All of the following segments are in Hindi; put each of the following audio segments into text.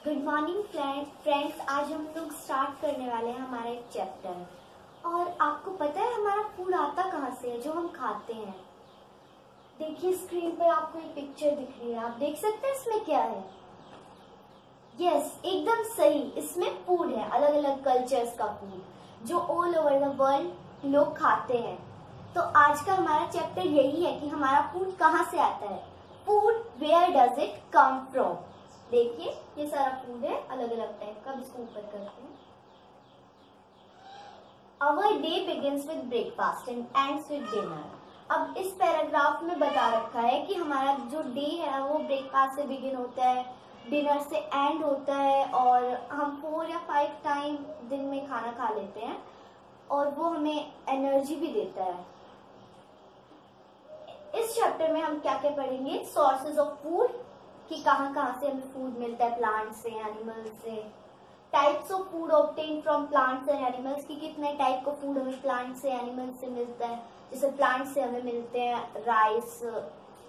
Good morning friends. आज हम लोग स्टार्ट करने वाले हैं हमारा एक चैप्टर। और आपको पता है हमारा फूड आता कहाँ से है जो हम खाते हैं। देखिए स्क्रीन पर आपको एक पिक्चर दिख रही है, आप देख सकते हैं इसमें क्या है। यस, एकदम सही, इसमें फूड है, अलग अलग कल्चर्स का फूड जो ऑल ओवर द वर्ल्ड लोग खाते हैं। तो आज का हमारा चैप्टर यही है कि हमारा फूड कहाँ से आता है। Food, where does it come from. देखिए ये सारा फूड है अलग अलग टाइप का। इसको ऊपर करते हैं। Our day begins with breakfast and ends with dinner। अब इस पैराग्राफ में बता रखा है कि हमारा जो डे है वो ब्रेकफास्ट से बिगिन होता है, डिनर से एंड होता है, और हम 4 या 5 टाइम दिन में खाना खा लेते हैं और वो हमें एनर्जी भी देता है। इस चैप्टर में हम क्या क्या पढ़ेंगे। सोर्सेज ऑफ फूड, कि कहाँ कहाँ से हमें फूड मिलता है, प्लांट से, एनिमल से। Types of food obtain from plants and animals, कि कितने टाइप का फूड हमें प्लांट से, एनिमल से मिलता है। जैसे प्लांट से हमें मिलते हैं राइस,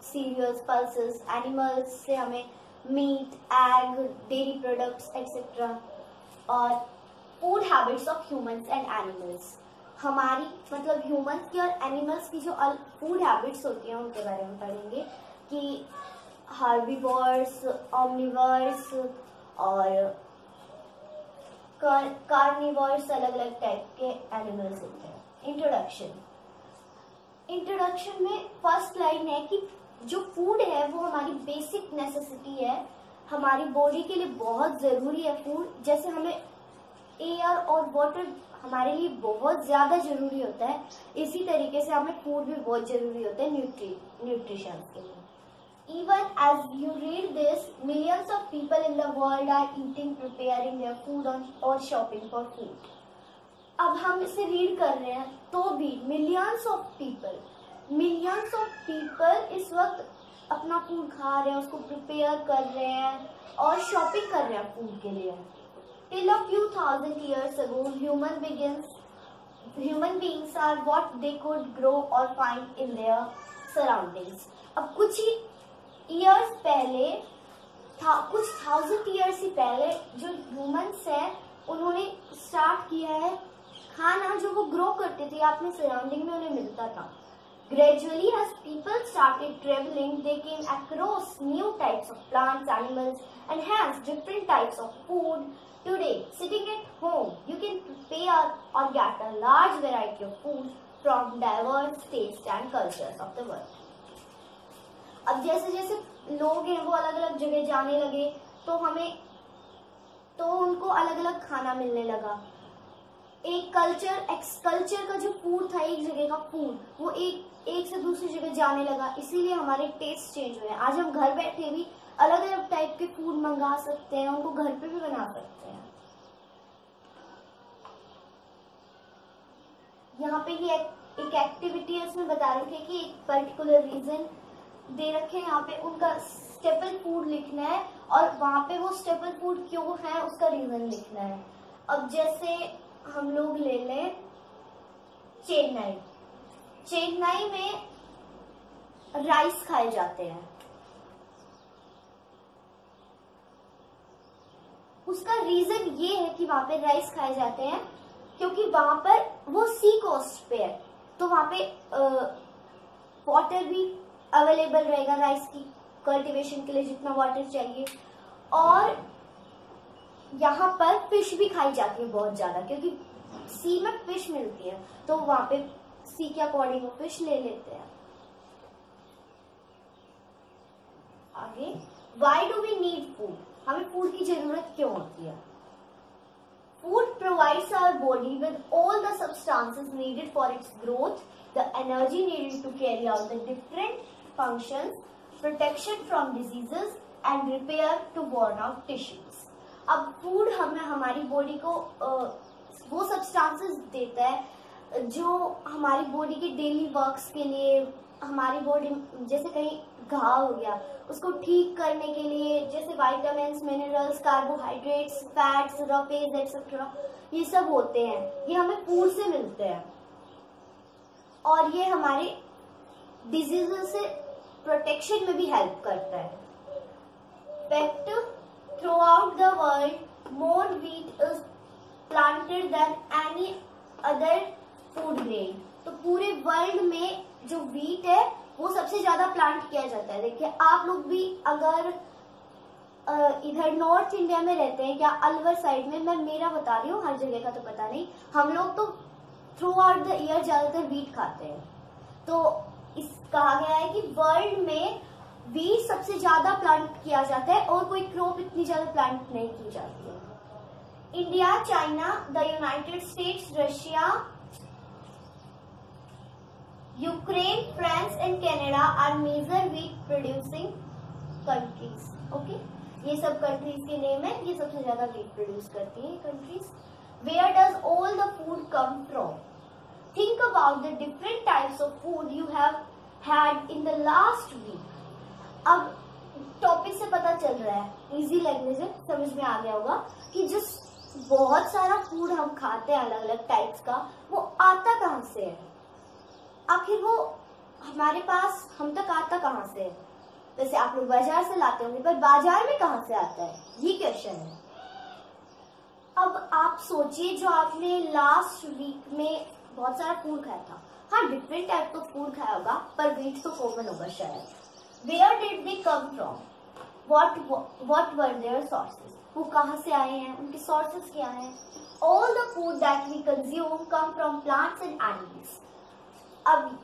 सीरियल्स, पल्सेस। एनिमल्स से हमें meat, egg, dairy products etcetera. और food habits of humans and animals, हमारी मतलब ह्यूमंस की और एनिमल्स की जो फूड हैबिट्स होती हैं उनके बारे में पढ़ेंगे, कि हार्बिवोर्स, ओमनिवोर्स और कार्निवोर्स, अलग अलग टाइप के एनिमल्स होते हैं। इंट्रोडक्शन में फर्स्ट लाइन है कि जो फूड है वो हमारी बेसिक नेसेसिटी है, हमारी बॉडी के लिए बहुत जरूरी है फूड। जैसे हमें एयर और वाटर हमारे लिए बहुत ज्यादा जरूरी होता है, इसी तरीके से हमें फूड भी बहुत जरूरी होता है न्यूट्रिशन के लिए। Even as you read this, millions of people in the world are eating, preparing their food or shopping for food. अब हम इसे रीड कर रहे हैं तो भी millions of people इस वक्त अपना फूड खा रहे हैं, उसको प्रिपेयर कर रहे हैं और शॉपिंग कर रहे हैं फूड के लिए। Till a few thousand years ago, human beings are what they could grow or find in their surroundings. अब कुछ ही ईयर्स पहले कुछ 1000 ईयर्स ही पहले जो ह्यूमंस हैं उन्होंने स्टार्ट किया है खाना जो वो ग्रो करते थे अपने सराउंडिंग में उन्हें मिलता था। Gradually as people started travelling they came across new types of plants, animals and hence different types of food. Today sitting at home you can prepare or get a large variety of food from diverse taste and cultures of the world. अब जैसे जैसे लोग हैं वो अलग अलग जगह जाने लगे तो उनको अलग अलग खाना मिलने लगा। एक कल्चर का जो फूड था, एक जगह का फूड, वो एक से दूसरी जगह जाने लगा, इसीलिए हमारे टेस्ट चेंज हुए हैं। आज हम घर बैठे भी अलग अलग टाइप के फूड मंगा सकते हैं, उनको घर पे भी बना सकते हैं। यहाँ पे ये एक एक्टिविटी है, उसमें बता रखे हैं कि एक पर्टिकुलर रीजन दे रखे हैं, यहाँ पे उनका स्टेपल फूड लिखना है और वहां पे वो स्टेपल फूड क्यों है उसका रीजन लिखना है। अब जैसे हम लोग ले लें चेन्नई में राइस खाए जाते हैं। उसका रीजन ये है कि वहां पे राइस खाए जाते हैं क्योंकि वहां पर वो सी कोस्ट पे है, तो वहां पे वाटर भी अवेलेबल रहेगा राइस की कल्टीवेशन के लिए, जितना वाटर चाहिए। और यहाँ पर फिश भी खाई जाती है बहुत ज्यादा, क्योंकि सी में फिश मिलती है, तो वहां पे सी के अकॉर्डिंग वो फिश ले लेते हैं। आगे, why do we need food, हमें फूड की जरूरत क्यों होती है। Food provides our body with all the substances needed for its growth, the energy needed to carry out the different functions, protection from diseases and repair to worn out tissues। अब फूड हमें हमारी बॉडी को वो सब्सटेंसेस देता है जो हमारी बॉडी के डेली वर्क्स के लिए, हमारी बॉडी जैसे कहीं घाव हो गया उसको ठीक करने के लिए, जैसे vitamins, minerals, carbohydrates, fats, roughage etcetera, ये सब होते हैं, ये हमें फूड से मिलते हैं। और ये हमारे डिजीजेस से प्रोटेक्शन में भी हेल्प करता है। Fact throughout the world more wheat is planted than any other food grain. तो पूरे वर्ल्ड में जो व्हीट है वो सबसे ज्यादा प्लांट किया जाता है. देखिए आप लोग भी अगर इधर नॉर्थ इंडिया में रहते हैं या अलवर साइड में, मैं मेरा बता रही हूँ, हर जगह का तो पता नहीं, हम लोग तो थ्रू आउट द ईयर ज्यादातर व्हीट खाते हैं. तो इस कहा गया है कि वर्ल्ड में व्हीट सबसे ज्यादा प्लांट किया जाता है और कोई क्रॉप इतनी ज्यादा प्लांट नहीं की जाती है. India, China, the United States, Russia, Ukraine, France and Canada are major wheat producing countries. Okay, ये सब कंट्रीज के नेम है. ये सबसे ज्यादा व्हीट प्रोड्यूस करती है countries. Where does all the food come from? Think about the different types of food you have had in the last week. अब टॉपिक से पता चल रहा है, इजी लैंग्वेज है, समझ में आ गया होगा कि जिस बहुत सारा फूड हम खाते हैं अलग अलग टाइप्स का, वो आता कहाँ से है? आखिर वो हमारे पास हम तक आता कहाँ से है? वैसे आप लोग बाजार से लाते होंगे, पर बाजार में कहाँ से आता है, ये क्वेश्चन है. अब आप सोचिए, जो आपने लास्ट वीक में बहुत सारा फूड खाया था, हाँ डिफरेंट टाइप का फूड खाया होगा, पर व्हीट तो कॉमन होगा शायद. Where did they come from? What were their sources? वो कहाँ से आए हैं, उनके सोर्सेज क्या हैं? All the food that we consume come from plants and animals. अब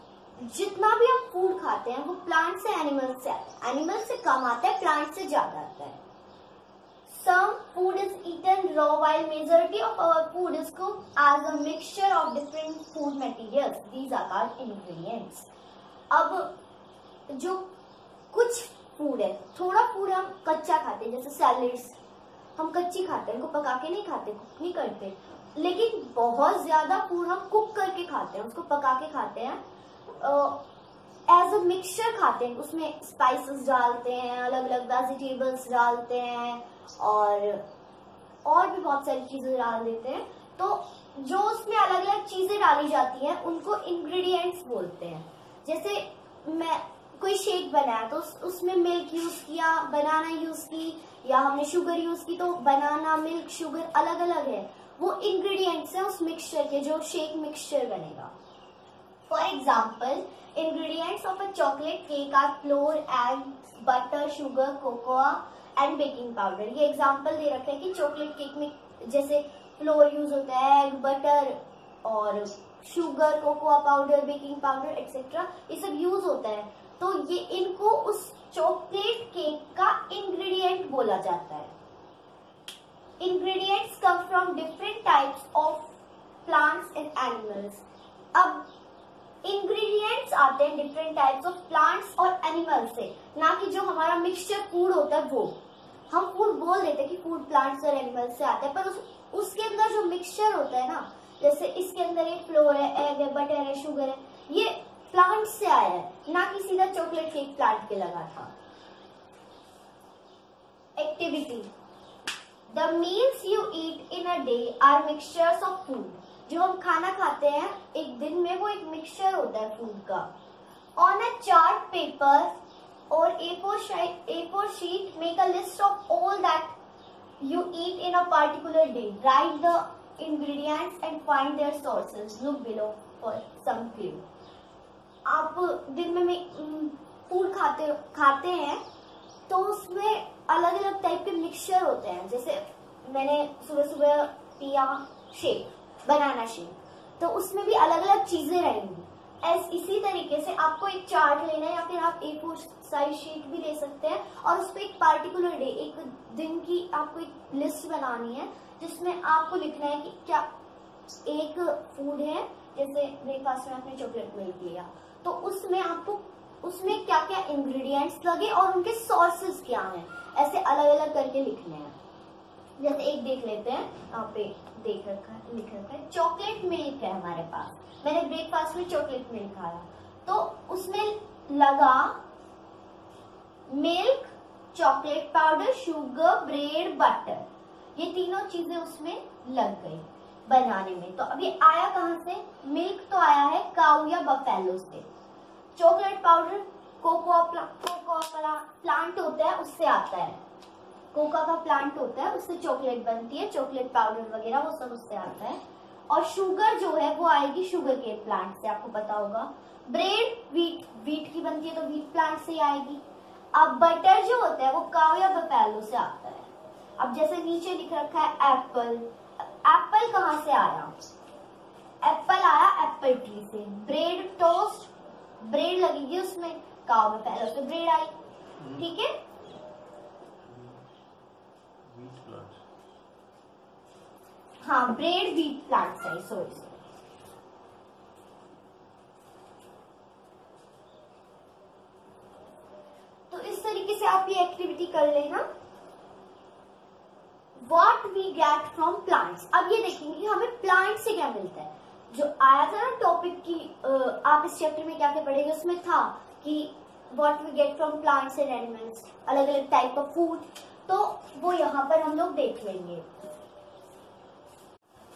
जितना भी हम फूड खाते हैं वो प्लांट से एनिमल से आता है. एनिमल से कम आता है, प्लांट से ज्यादा आता है. Some food is eaten raw while majority of our food is cooked as a mixture of different food materials. These are called ingredients. अब जो कुछ फूड है, थोड़ा फूड हम कच्चा खाते हैं, जैसे सैलेड्स हम कच्ची खाते हैं, उनको पका के नहीं खाते, कुक नहीं करते. लेकिन बहुत ज्यादा फूड हम कुक करके खाते हैं, उसको पका के खाते हैं, एज अ मिक्सचर खाते हैं. उसमें स्पाइसेस डालते हैं, अलग अलग वेजिटेबल्स डालते हैं और भी बहुत सारी चीजें डाल देते हैं. तो जो उसमें अलग अलग चीजें डाली जाती हैं उनको इंग्रेडिएंट्स बोलते हैं. जैसे मैं कोई शेक बनाया तो उसमें मिल्क यूज किया, बनाना यूज की, या हमने शुगर यूज की, तो बनाना, मिल्क, शुगर अलग अलग है. वो इंग्रेडिएंट्स हैं उस मिक्सचर के, जो शेक मिक्सचर बनेगा. For example, ingredients of a chocolate cake are flour, eggs, butter, sugar, cocoa and baking powder. ये एग्जाम्पल दे रखे हैं कि चॉकलेट केक में जैसे फ्लोर यूज होता है, एग, बटर और sugar, cocoa powder, baking powder etcetera, ये सब यूज होता है. तो ये इनको उस चॉकलेट केक का इंग्रेडिएंट बोला जाता है. Ingredients come from different types of plants and animals. अब इंग्रेडिएंट्स आते हैं डिफरेंट टाइप्स ऑफ प्लांट्स और एनिमल्स से, ना कि जो हमारा मिक्सचर फूड होता है वो. हम फूड बोल देते हैं कि फूड प्लांट्स और एनिमल्स से आता है, पर उसके अंदर जो मिक्सचर होता है ना, जैसे इसके अंदर एक फ्लोर है, एग है, बटर है, शुगर है, ये प्लांट से आया है, ना कि सीधा चॉकलेट केक प्लांट के लगा था. Activity. The meals you eat in a day are mixtures of food. जो हम खाना खाते हैं एक दिन में, वो एक मिक्सचर होता है फूड का. ऑन अ चार्ट पेपर और A4 sheet, make a list of all that you eat in a particular day. Write the ingredients and find their sources. Look below for some clue. आप दिन में फूड खाते हैं तो उसमें अलग अलग टाइप के मिक्सचर होते हैं. जैसे मैंने सुबह सुबह पिया शेक, बनाना शेक, तो उसमें भी अलग अलग चीजें रहेंगी. इसी तरीके से आपको एक चार्ट लेना है, या फिर आप A4 साइज शीट भी ले सकते हैं, और उस पर एक पार्टिकुलर डे, एक दिन की आपको एक लिस्ट बनानी है, जिसमें आपको लिखना है कि क्या एक फूड है, जैसे ब्रेकफास्ट में आपने चॉकलेट मिल्क लिया, तो उसमें आपको उसमें क्या क्या इंग्रेडिएंट्स लगे और उनके सोर्सेज क्या हैं, ऐसे अलग अलग करके लिखने हैं. जैसे एक देख लेते हैं, यहाँ पे लिख रखा है चॉकलेट मिल्क है हमारे पास. मैंने ब्रेकफास्ट में चॉकलेट मिल्क खाया, तो उसमें लगा milk, chocolate powder, sugar, bread, butter, ये तीनों चीजें उसमें लग गई बनाने में. तो अब ये आया कहाँ से? मिल्क तो आया है काऊ या बफेलो से. चॉकलेट पाउडर कोकोआ प्लांट होता है, उससे आता है. कोका का प्लांट होता है, उससे चॉकलेट बनती है, चॉकलेट पाउडर वगैरह वो सब उससे आता है। और शुगर जो है वो आएगी शुगर केन प्लांट से, आपको पता होगा। ब्रेड वीट की बनती है तो वीट प्लांट से ही आएगी। अब बटर जो होता है वो काऊ या बफेलो से आता है। अब जैसे नीचे लिख रखा है एप्पल, एप्पल कहाँ से आया? एप्पल आया एप्पल ट्री से। ब्रेड टोस्ट, ब्रेड लगेगी उसमें, काऊ बफेलो से ब्रेड आई, ठीक है। हाँ, ब्रेड वीट प्लांट से, सॉरी। तो इस तरीके से आप ये एक्टिविटी कर लेना। What we get from plants। अब ये देखेंगे कि हमें प्लांट से क्या मिलता है। जो आया था ना टॉपिक की, आप इस चैप्टर में क्या क्या पढ़ेंगे, उसमें था कि what we get from plants and animals, अलग अलग टाइप ऑफ फूड, तो वो यहाँ पर हम लोग देख लेंगे।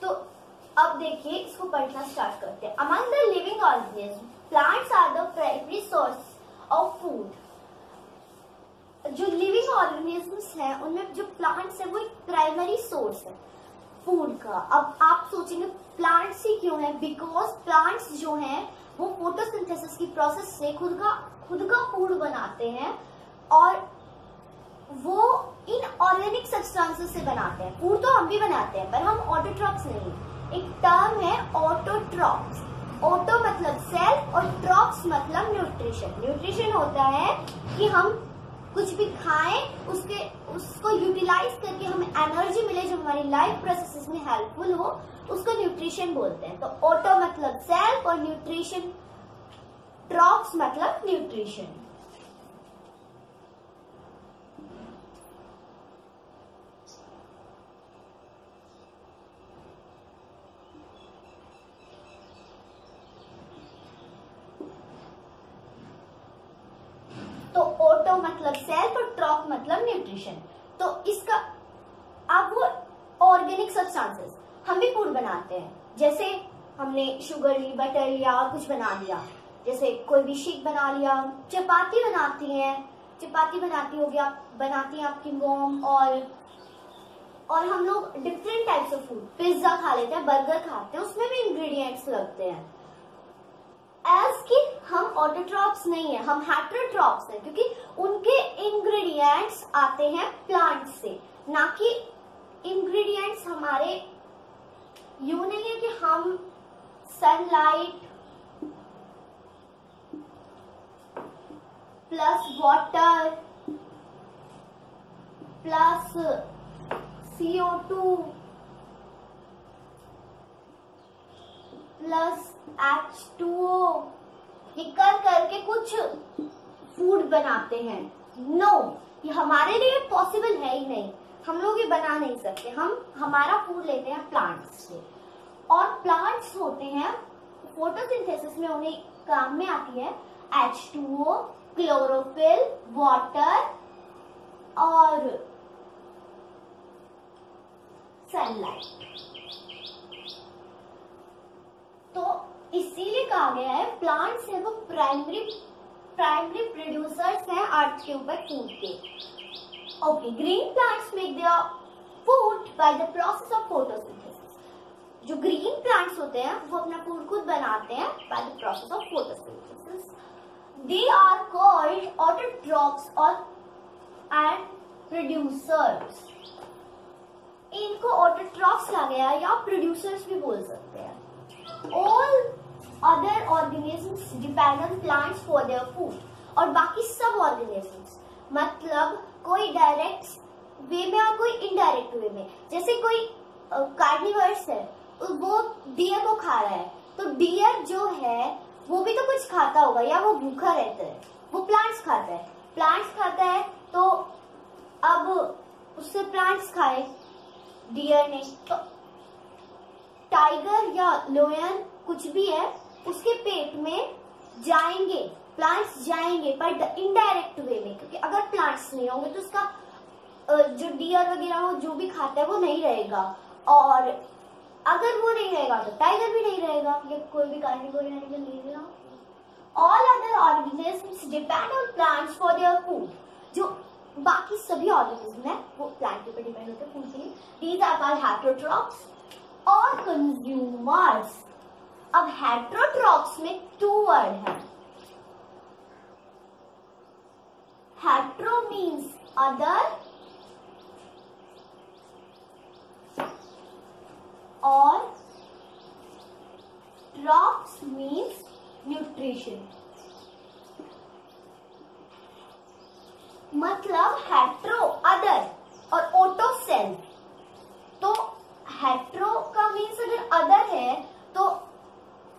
तो अब देखिए, इसको पढ़ना स्टार्ट करते हैं। Among the living organisms, plants are the primary source of food। जो लिविंग ऑर्गेनिजम्स हैं उनमें जो प्लांट्स है वो एक प्राइमरी सोर्स है फूड का। अब आप सोचेंगे प्लांट्स ही क्यों है? बिकॉज प्लांट्स जो हैं वो फोटोसिंथेसिस की प्रोसेस से खुद का फूड बनाते हैं, और वो इन ऑर्गेनिक सब्सटेंसेस से बनाते हैं। फूड तो हम भी बनाते हैं पर हम ऑटोट्रॉप्स नहीं। एक टर्म है ऑटोट्रॉप्स। ऑटो मतलब सेल्फ और ट्रॉप्स मतलब न्यूट्रिशन। न्यूट्रिशन होता है कि हम कुछ भी खाएं, उसको यूटिलाइज करके हमें एनर्जी मिले जो हमारी लाइफ प्रोसेसेस में हेल्पफुल हो, उसको न्यूट्रिशन बोलते हैं। तो ऑटो मतलब सेल्फ और न्यूट्रिशन, ट्रॉप्स मतलब न्यूट्रिशन। तो ऑटो मतलब सेल्फ और ट्रॉप मतलब न्यूट्रिशन। तो इसका अब वो ऑर्गेनिक सब्सटेंसेस, हम भी फूड बनाते हैं। जैसे हमने शुगर ली, बटर लिया और कुछ बना लिया, जैसे कोई भी शेक बना लिया, चपाती बनाती होगी आप, बनाती है आपकी मॉम। और हम लोग different types of food, pizza खा लेते हैं, बर्गर खाते हैं, उसमें भी इंग्रेडिएंट्स लगते हैं। एज कि हम ऑटोट्रॉप्स नहीं है, हम हेटेरोट्रॉप्स हैं, क्योंकि उनके इंग्रेडिएंट्स आते हैं प्लांट से, ना कि इंग्रेडिएंट्स हमारे यूं नहीं है कि हम sunlight plus water plus CO2 plus H2O निकल करके कुछ फूड बनाते हैं। नो, ये हमारे लिए पॉसिबल है ही नहीं, हम लोग ये बना नहीं सकते। हम हमारा फूड लेते हैं प्लांट्स से, और प्लांट्स होते हैं फोटोसिंथेसिस में उन्हें काम में आती है H2O, क्लोरोफिल, वाटर और सनलाइट। तो इसीलिए कहा गया है प्लांट्स है वो प्राइमरी प्रोड्यूसर्स हैं अर्थ के ऊपर फूड के। Okay, green plants make their food by the process of photosynthesis. जो ग्रीन प्लांट्स होते हैं वो अपना फूड खुद बनाते हैं by the process of photosynthesis. They are called autotrophs और एंड प्रोड्यूसर्स। इनको ऑटोट्रॉप्स कहा गया है या प्रोड्यूसर्स भी बोल सकते हैं। All other organisms depend on plants for their food। और बाकी सब organisms, मतलब कोई डायरेक्ट वे में और कोई इनडायरेक्ट वे में। जैसे कोई कार्निवर्स है, वो डियर को खा रहा है, तो डियर जो है वो भी तो कुछ खाता होगा, या वो भूखा रहता है, वो प्लांट्स खाता है, तो अब उससे प्लांट्स खाए डियर ने, तो टाइगर या लोयन कुछ भी है उसके पेट में जाएंगे, प्लांट्स जाएंगे, पर इनडायरेक्ट वे में, क्योंकि अगर प्लांट्स नहीं होंगे तो उसका जो डियर वगैरह हो जो भी खाता है वो नहीं रहेगा, और अगर वो नहीं रहेगा तो टाइगर भी नहीं रहेगा, या कोई भी कार्निवोर एनिमल नहीं रहेगा। All other organisms depend on plants for their food. जो बाकी सभी ऑर्गेनिज्म है वो प्लांट के ऊपर डिपेंड होते हैं फूड के लिए। दीज आर कॉल्ड हेटेरोट्रॉप्स और कंज्यूमर्स। अब हेटेरोट्रॉप्स में 2 वर्ड है। हेटेरो मीन्स अदर और ट्रॉप्स मीन्स न्यूट्रिशन। मतलब हेटेरो अदर और ओटो सेल्फ। तो हेटेरो का मीन्स अगर अदर है तो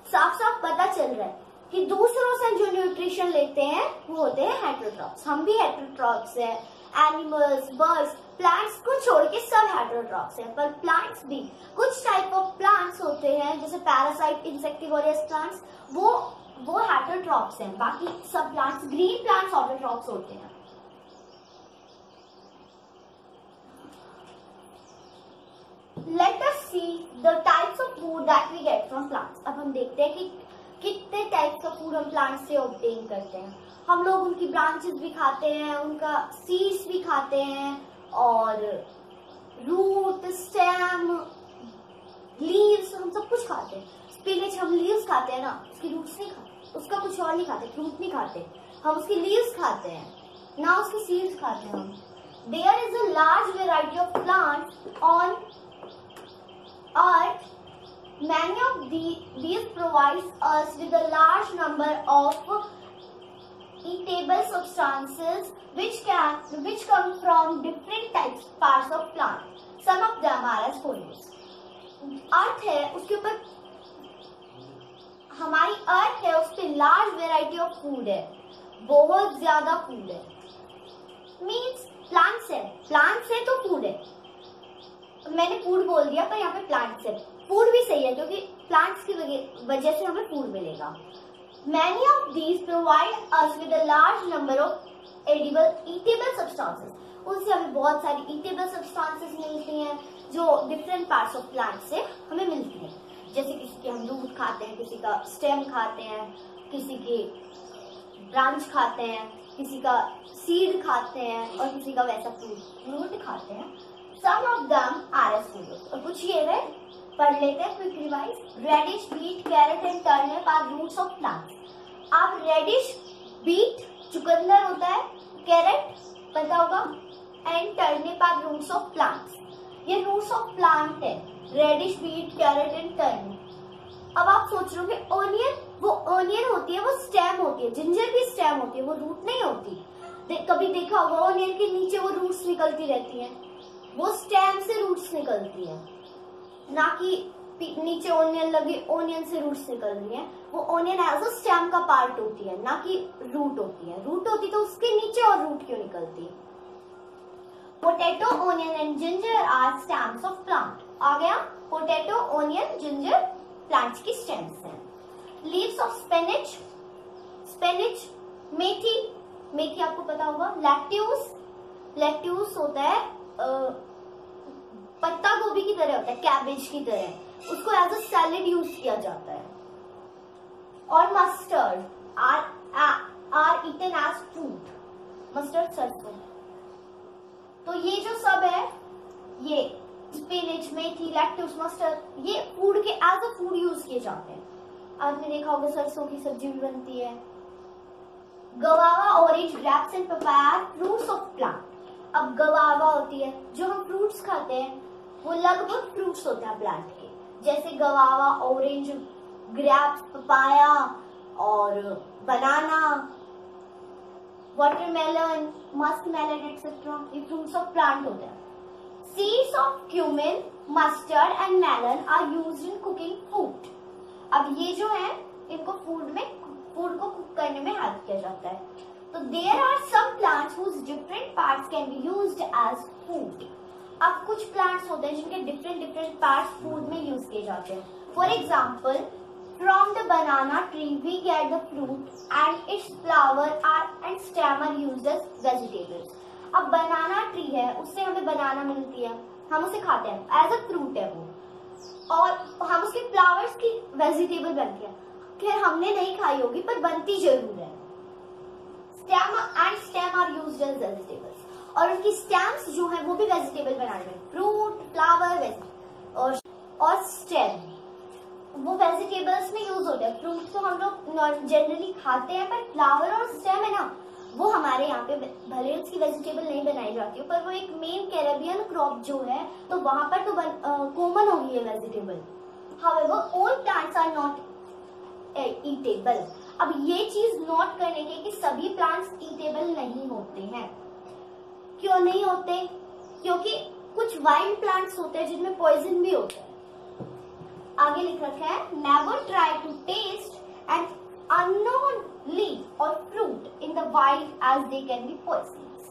साफ साफ पता चल रहा है कि दूसरों से जो न्यूट्रिशन लेते हैं वो होते हैं हेटेरोट्रॉप्स। हम भी हेटेरोट्रॉप्स हैं। एनिमल्स, बर्ड्स, प्लांट्स को छोड़ के सब हेटेरोट्रॉप्स हैं। पर प्लांट्स भी कुछ टाइप ऑफ प्लांट्स होते हैं जैसे पैरासाइट, इंसेक्टिवोरियस प्लांट्स, वो हेटेरोट्रॉप्स हैं। बाकी सब प्लांट्स, ग्रीन प्लांट्स ऑटोट्रॉप्स होते हैं। Let us see the types of food that we get from plants. अब हम देखते हैं कि कितने टाइप्स का फूड हम प्लांट से ऑब्टेन करते हैं। हम लोग उनकी ब्रांचेस भी खाते हैं, उनका सीड्स भी खाते हैं, और रूट, स्टेम, लीव्स, हम सब कुछ खाते हैं। स्पिनच हम लीव्स खाते हैं ना, उसकी रूट्स नहीं खाते, उसका कुछ और नहीं खाते, फ्रूट नहीं खाते, हम उसकी लीव्स खाते हैं ना, उसकी सीड्स खाते हैं हम। There is a large variety of plants on earth. Many of these provides us with a large number of eatable substances which come from different parts of plant. Some of them are as follows. अर्थ है, उसके ऊपर हमारी अर्थ है, उस पर लार्ज वेराइटी ऑफ फूड है, बहुत ज्यादा फूड है। मीन्स प्लांट्स है, प्लांट्स है तो फूड है। मैंने फूड बोल दिया पर यहाँ पे प्लांट्स है। फूड भी सही है क्योंकि प्लांट्स की वजह से हमें फूड मिलेगा। Many of these provide us with a large number of eatable substances. उनसे हमें बहुत सारी eatable substances मिलती हैं जो डिफरेंट पार्ट्स ऑफ प्लांट से हमें मिलती हैं। जैसे किसी के हम रूट खाते हैं, किसी का स्टेम खाते हैं, किसी के ब्रांच खाते हैं, किसी का सीड खाते हैं और किसी का वैसा फ्रूट खाते हैं। Some of them are as follows. और कुछ ये है, पढ़ लेते हैं quick revise. Radish, beet, carrot and turnip are roots of plants. अब रेडिश, बीट चुकंदर होता है, कैरेट पता होगा, and turnip are roots of plants. ये रूट्स ऑफ प्लांट है, radish, beet, carrot and turnip. अब आप सोच रहे हो ओनियन, वो ओनियन होती है, वो स्टेम होती है, जिंजर भी स्टेम होती है, वो रूट नहीं होती। कभी देखा होगा ओनियन के नीचे वो रूट्स निकलती रहती हैं, वो स्टेम से रूट्स निकलती है, ना कि नीचे ओनियन लगी ओनियन से रूट्स निकल रही है। वो ओनियन एज अ स्टेम का पार्ट होती है, ना कि रूट होती है। रूट होती तो उसके नीचे और रूट क्यों निकलती? Potato, onion and ginger are stems of plant. आ गया, पोटैटो, ओनियन, जिंजर प्लांट्स की स्टेम्स हैं। Leaves of spinach, spinach, methi, मेथी आपको पता होगा। लैट्यूस, लैट्यूस होता है पत्ता गोभी की तरह होता है, कैबेज की तरह, उसको एज अ सैलेड यूज किया जाता है। और mustard are eaten as food, mustard सरसों। तो ये जो सब है, ये स्पिनच, मेथी, लैट्यूस, मस्टर्ड, ये फूड के एज अ फूड यूज किए जाते हैं। आपने देखा होगा सरसों की सब्जी भी बनती है। गवावा, orange, grapes and papaya fruits of plant. अब गवावा होती है, जो हम फ्रूट्स खाते हैं वो लगभग फ्रूट्स होते हैं प्लांट के, जैसे गवावा, ऑरेंज, ग्रेप्स, पपाया और बनाना, वाटरमेलन, मस्कमेलन एक्सेट्रा, ये फ्रूट्स ऑफ प्लांट होते हैं। Seeds of cumin, mustard and melon are used in cooking food. अब ये जो है इनको फूड को कुक करने में हेल्प किया जाता है। तो there are some plants whose different parts can be used as food. अब कुछ plants होते हैं जिनके different parts food में use किए जाते हैं। For example, from the banana tree we get the fruit and its flower and stem are used as vegetables. अब banana tree है, उससे हमें banana मिलती है, हम उसे खाते हैं, as a fruit है वो, और हम उसके flowers की vegetable बनती है। खैर हमने नहीं खाई होगी पर बनती जरूर है। Stem are used as vegetables. और उनकी स्टेम्स जो है वो भी वेजिटेबल बनाने में, फ्रूट, फ्लावर और स्टेम वो वेजिटेबल्स में यूज होते हैं। फ्रूट तो हम लोग जनरली खाते हैं, पर फ्लावर और स्टेम है ना, वो हमारे यहाँ पे भले उसकी वेजिटेबल नहीं बनाई जाती है, पर वो एक मेन कैरेबियन क्रॉप जो है, तो वहां पर तो कॉमन होगी ये vegetable. However, all plants are not eatable. अब ये चीज नोट करने के कि सभी प्लांट्स ईटेबल नहीं होते हैं। क्यों नहीं होते? क्योंकि कुछ वाइल्ड प्लांट्स होते हैं जिनमें पॉइजन भी होता है। आगे लिख रखा है, never try to taste and unknown leaf or fruit in the wild as they can be poisonous.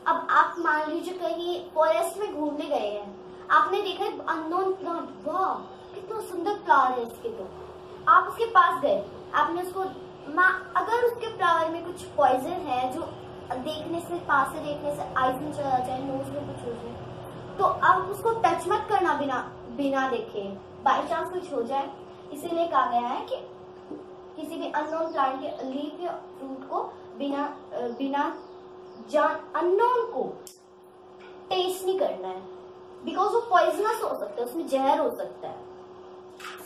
अब आप मान लीजिए कहीं फॉरेस्ट में घूमने गए हैं, आपने देखा अननोन प्लांट, वाह कितना सुंदर फ्लावर है इसके, तो आप उसके पास गए, आपने उसको अगर उसके फ्लावर में कुछ पॉइजन है जो देखने से, पास से देखने से आईज में चला जाए, नोज में कुछ हो जाए, तो आप उसको टच मत करना बिना देखे, बाई चांस कुछ हो जाए। इसीलिए कहा गया है कि किसी भी अननोन प्लांट के लीफ या फ्रूट को बिना अननोन को टेस्ट नहीं करना है, बिकॉज वो पॉइजनस हो सकता है, उसमें जहर हो सकता है।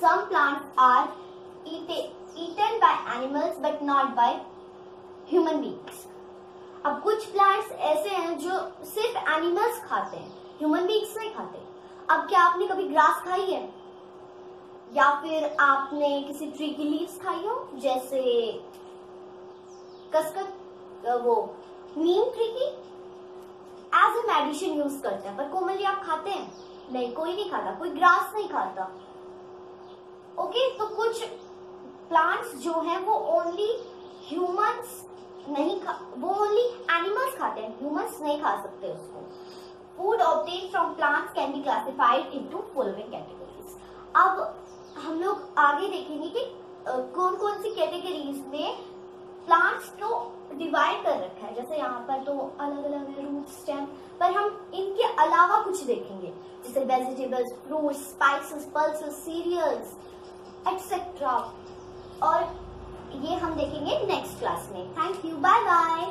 Some plants are eaten by animals but not by human beings. अब कुछ प्लांट्स ऐसे हैं जो सिर्फ एनिमल्स खाते हैं, ह्यूमन बीइंग्स नहीं खाते। अब क्या आपने कभी ग्रास खाई है, या फिर आपने किसी ट्री की लीव्स खाई हो, जैसे वो नीम ट्री की एज ए मेडिसिन यूज करते हैं, पर कॉमनली आप खाते हैं? नहीं, कोई नहीं खाता, कोई ग्रास नहीं खाता। ओके, तो कुछ प्लांट्स जो हैं वो ओनली ह्यूमंस नहीं वो ओनली एनिमल्स खाते हैं, ह्यूमंस नहीं खा सकते उसको। Food obtained from plants can be classified into following categories. अब हम लोग आगे देखेंगे कि कौन कौन सी कैटेगरीज में प्लांट्स को डिवाइड कर रखा है। जैसे यहाँ पर तो अलग अलग है, रूट, स्टेम, पर हम इनके अलावा कुछ देखेंगे, जैसे vegetables, fruits, spices, pulses, cereals etcetera, और ये हम देखेंगे नेक्स्ट क्लास में। Thank you, bye bye.